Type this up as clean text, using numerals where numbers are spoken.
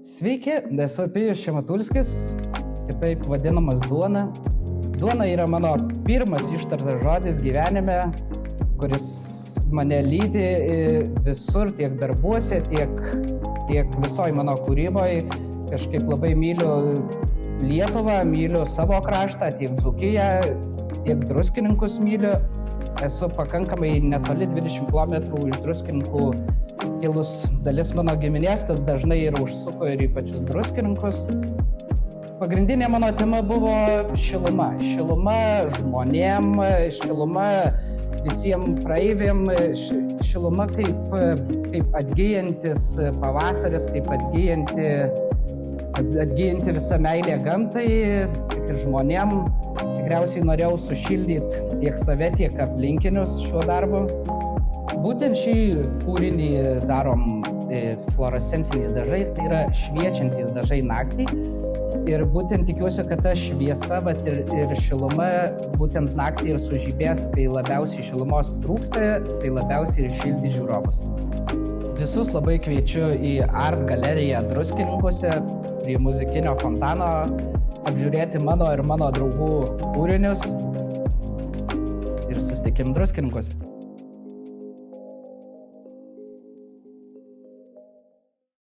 Sveiki, esu Pijus Šimatulskis, kitaip vadinamas Duona. Duona yra mano pirmas ištartas žodis gyvenime, kuris mane lydi visur, tiek darbuose, tiek visoj mano kūryboje. Kažkaip labai myliu Lietuvą, myliu savo kraštą, tiek Dzūkiją, tiek Druskininkus myliu. Esu pakankamai netoli 20 km iš Druskininkų kilus dalis mano giminės, tad dažnai ir užsuko ir į pačius Druskininkus. Pagrindinė mano tema buvo šiluma. Šiluma žmonėm, šiluma visiems praeiviam, šiluma kaip atgyjantis pavasaris, kaip atgyjanti visa meilė gamtai, tik ir žmonėm. Tikriausiai norėjau sušildyti tiek save, tiek aplinkinius šiuo darbu. Būtent šį kūrinį darom fluorescenciniais dažais, tai yra šviečiantys dažai naktį. Ir būtent tikiuosi, kad ta šviesa ir šiluma būtent naktį ir sužibės, kai labiausiai šilumos trūksta, tai labiausiai ir šildys žiūrovus. Visus labai kviečiu į Art galeriją Druskininkuose prie muzikinio fontano apžiūrėti mano ir mano draugų kūrinius ir susitikim Druskininkuose.